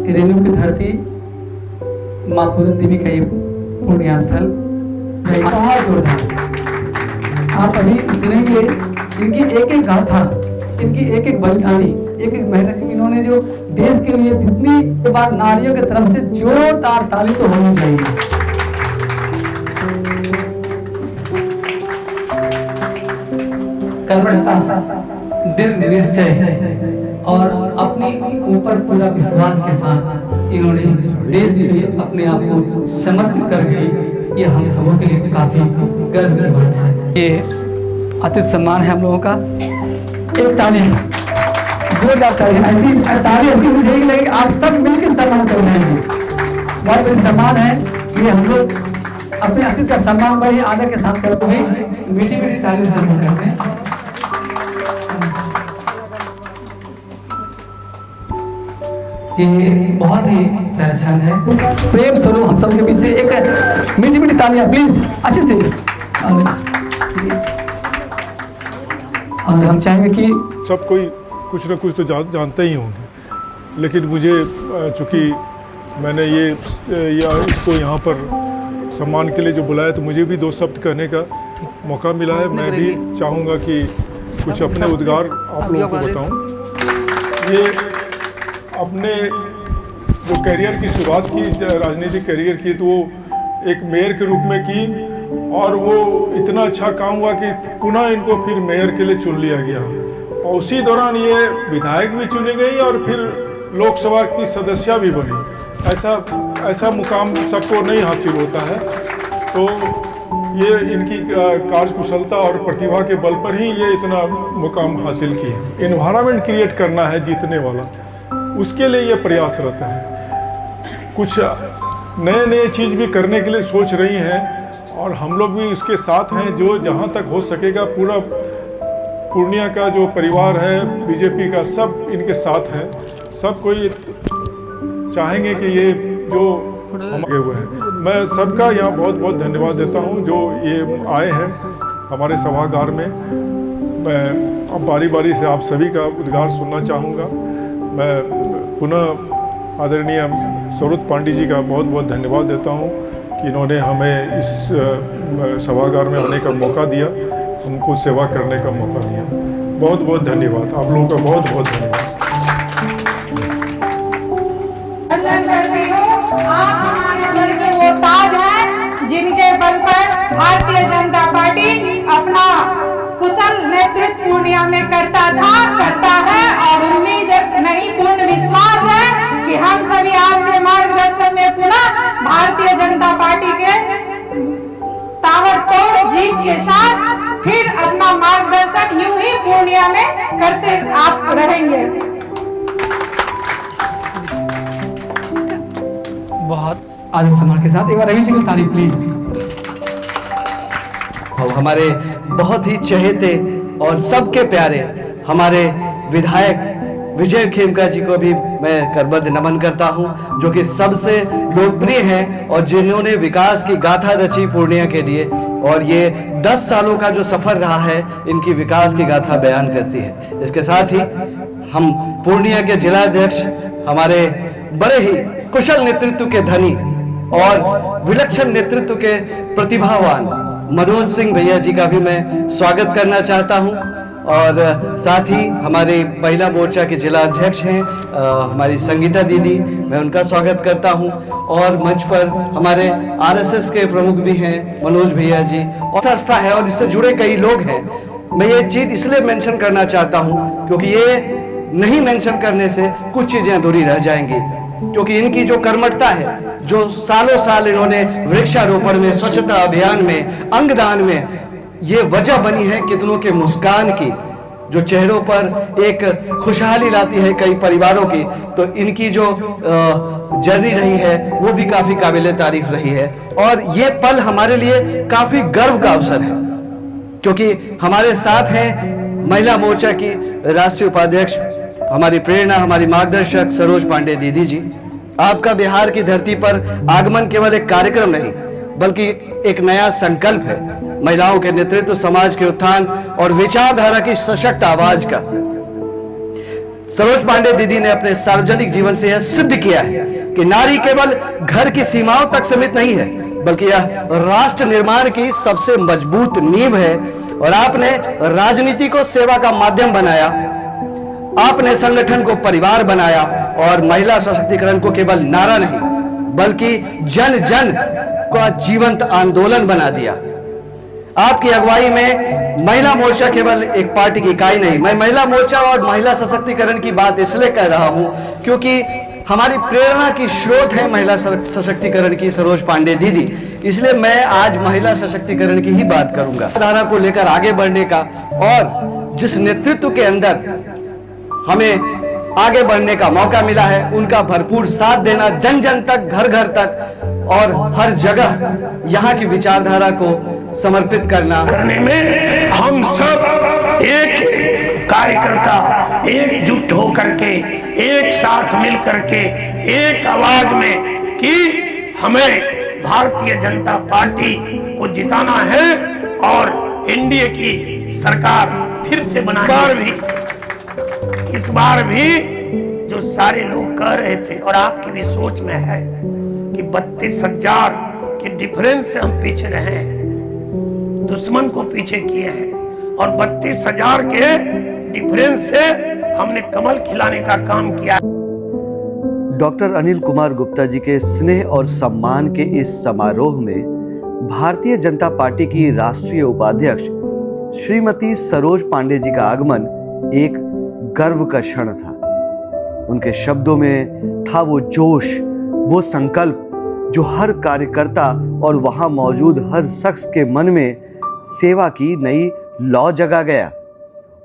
रेणु की धरती माँ कुदन देवी का ये पुण्य स्थल बहुत जोरदार। आप अभी सुनेंगे इनकी एक एक गाथा, इनकी एक एक बलिदानी, एक एक मेहनत। इन्होंने जो देश के लिए जितनी बार नारियों की तरफ से जोरदार ताली तो होनी चाहिए। कर्मठता, दृढ़ निश्चय और अपने ऊपर पूरा विश्वास के साथ इन्होंने देश के लिए अपने आप को समर्पित कर गई। ये हम सबों के लिए काफी गर्व की बात है। ये अतिथि सम्मान है हम लोगों का। एक ताली, जोरदार ताली। ऐसी ताली ऐसी मुझे नहीं लगी, आप सब मिलकर सम्मान कर रहे हैं। बहुत बड़ी सम्मान है ये। हम लोग अपने अतिथि का सम्मान बड़े आदर के साथ करते हुए मीठी मीठी ताली से सम्मान करते हैं। ये बहुत ही प्यारा क्षण है। प्रेम स्वरूप हम सबके बीच से एक मीठी मीठी तालियां प्लीज अच्छे से। और हम चाहेंगे कि सब कोई कुछ ना कुछ तो जानते ही होंगे, लेकिन मुझे चूँकि मैंने इसको यहाँ पर सम्मान के लिए जो बुलाया, तो मुझे भी 2 शब्द कहने का मौका मिला है। मैं भी चाहूँगा कि कुछ अपने उद्गार आप लोगों को बताऊँ। ये अपने जो करियर की शुरुआत की, राजनीतिक करियर की, तो वो एक मेयर के रूप में की और वो इतना अच्छा काम हुआ कि पुनः इनको फिर मेयर के लिए चुन लिया गया और उसी दौरान ये विधायक भी चुनी गई और फिर लोकसभा की सदस्य भी बनी। ऐसा मुकाम सबको नहीं हासिल होता है। तो ये इनकी कार्यकुशलता और प्रतिभा के बल पर ही ये इतना मुकाम हासिल की है। एनवायरनमेंट क्रिएट करना है जीतने वाला, उसके लिए ये प्रयासरत है। कुछ नए चीज़ भी करने के लिए सोच रही हैं और हम लोग भी उसके साथ हैं। जो जहाँ तक हो सकेगा, पूरा पूर्णिया का जो परिवार है, बीजेपी का, सब इनके साथ है। सब कोई चाहेंगे कि ये जो हम आगे हुए हैं। मैं सबका यहाँ बहुत बहुत धन्यवाद देता हूँ जो ये आए हैं हमारे सभागार में। मैं अब बारी बारी से आप सभी का उद्गार सुनना चाहूँगा। मैं पुनः आदरणीय सौरभ पांडे जी का बहुत बहुत धन्यवाद देता हूँ कि इन्होंने हमें इस सभागार में आने का मौका दिया, हमको सेवा करने का मौका दिया। बहुत बहुत धन्यवाद, आप लोगों का बहुत बहुत धन्यवाद। आप हमारे सर के वो ताज हैं जिनके बल पर भारतीय जनता पार्टी अपना कुशल नेतृत्व पूर्णिया में करता है और उम्मीद नहीं, पूर्ण विश्वास है कि हम सभी आपके मार्गदर्शन में पुनः भारतीय जनता पार्टी के ताबड़तोड़ जीत के साथ फिर अपना मार्गदर्शन यूं ही पूर्णिया में करते आप रहेंगे। बहुत आदर सम्मान के साथ एक बार रवि जी की तारीफ प्लीज। हमारे बहुत ही चहेते और सबके प्यारे हमारे विधायक विजय खेमका जी को भी मैं करबद्ध नमन करता हूं, जो कि सबसे लोकप्रिय हैं और जिन्होंने विकास की गाथा रची पूर्णिया के लिए। और ये 10 सालों का जो सफर रहा है, इनकी विकास की गाथा बयान करती है। इसके साथ ही हम पूर्णिया के जिलाध्यक्ष, हमारे बड़े ही कुशल नेतृत्व के धनी और विलक्षण नेतृत्व के प्रतिभावान मनोज सिंह भैया जी का भी मैं स्वागत करना चाहता हूं। और साथ ही हमारे महिला मोर्चा के जिला अध्यक्ष हैं हमारी संगीता दीदी, मैं उनका स्वागत करता हूं। और मंच पर हमारे आरएसएस के प्रमुख भी हैं मनोज भैया जी, और संस्था है और इससे जुड़े कई लोग हैं। मैं ये चीज़ इसलिए मेंशन करना चाहता हूं क्योंकि ये नहीं मेंशन करने से कुछ चीज़ें अधूरी रह जाएंगी, क्योंकि इनकी जो कर्मठता है, जो सालों साल इन्होंने वृक्षारोपण में, स्वच्छता अभियान में, अंगदान में, ये वजह बनी है कितनों के मुस्कान की, जो चेहरों पर एक खुशहाली लाती है कई परिवारों की। तो इनकी जो जर्नी रही है वो भी काफ़ी काबिले तारीफ रही है। और ये पल हमारे लिए काफ़ी गर्व का अवसर है, क्योंकि हमारे साथ हैं महिला मोर्चा की राष्ट्रीय उपाध्यक्ष, हमारी प्रेरणा, हमारी मार्गदर्शक सरोज पांडे दीदी जी। आपका बिहार की धरती पर आगमन केवल एक कार्यक्रम नहीं, बल्कि एक नया संकल्प है, महिलाओं के नेतृत्व, समाज के उत्थान और विचारधारा की सशक्त आवाज का। सरोज पांडे दीदी ने अपने सार्वजनिक जीवन से यह सिद्ध किया है कि नारी केवल घर की सीमाओं तक सीमित नहीं है, बल्कि यह राष्ट्र निर्माण की सबसे मजबूत नींव है। और आपने राजनीति को सेवा का माध्यम बनाया, आपने संगठन को परिवार बनाया और महिला सशक्तिकरण को केवल नारा नहीं बल्कि जन जन का जीवंत आंदोलन बना दिया। आपकी अगुवाई में महिला मोर्चा केवल एक पार्टी की इकाई नहीं, मैं महिला मोर्चा और महिला सशक्तिकरण की बात इसलिए कह रहा हूं क्योंकि हमारी प्रेरणा की स्रोत है महिला सशक्तिकरण की सरोज पांडे दीदी। इसलिए मैं आज महिला सशक्तिकरण की ही बात करूंगा, धारा को लेकर आगे बढ़ने का, और जिस नेतृत्व के अंदर हमें आगे बढ़ने का मौका मिला है उनका भरपूर साथ देना, जन जन तक, घर घर तक और हर जगह यहाँ की विचारधारा को समर्पित करना में हम सब एक कार्यकर्ता एकजुट होकर के एक साथ मिल करके एक आवाज में कि हमें भारतीय जनता पार्टी को जिताना है और एनडीए की सरकार फिर से बनानी है। इस बार भी जो सारे लोग कह रहे थे और आपकी भी सोच में है कि 32,000 के डिफरेंस से हम पीछे रहे, दुश्मन को पीछे किए हैं और 32,000 के डिफरेंस से हमने कमल खिलाने का काम किया। डॉक्टर अनिल कुमार गुप्ता जी के स्नेह और सम्मान के इस समारोह में भारतीय जनता पार्टी की राष्ट्रीय उपाध्यक्ष श्रीमती सरोज पांडे जी का आगमन एक गर्व का क्षण था। उनके शब्दों में था वो जोश, वो संकल्प जो हर कार्यकर्ता और वहां मौजूद हर शख्स के मन में सेवा की नई लौ जगा गया।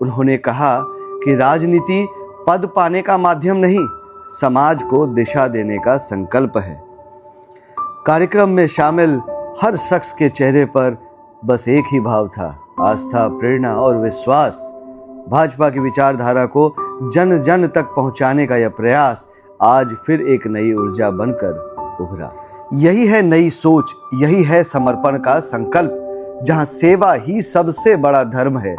उन्होंने कहा कि राजनीति पद पाने का माध्यम नहीं, समाज को दिशा देने का संकल्प है। कार्यक्रम में शामिल हर शख्स के चेहरे पर बस एक ही भाव था, आस्था, प्रेरणा और विश्वास। भाजपा की विचारधारा को जन जन तक पहुंचाने का यह प्रयास आज फिर एक नई ऊर्जा बनकर उभरा। यही है नई सोच, यही है समर्पण का संकल्प, जहां सेवा ही सबसे बड़ा धर्म है।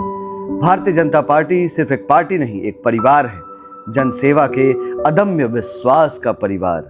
भारतीय जनता पार्टी सिर्फ एक पार्टी नहीं, एक परिवार है, जन सेवा के अदम्य विश्वास का परिवार।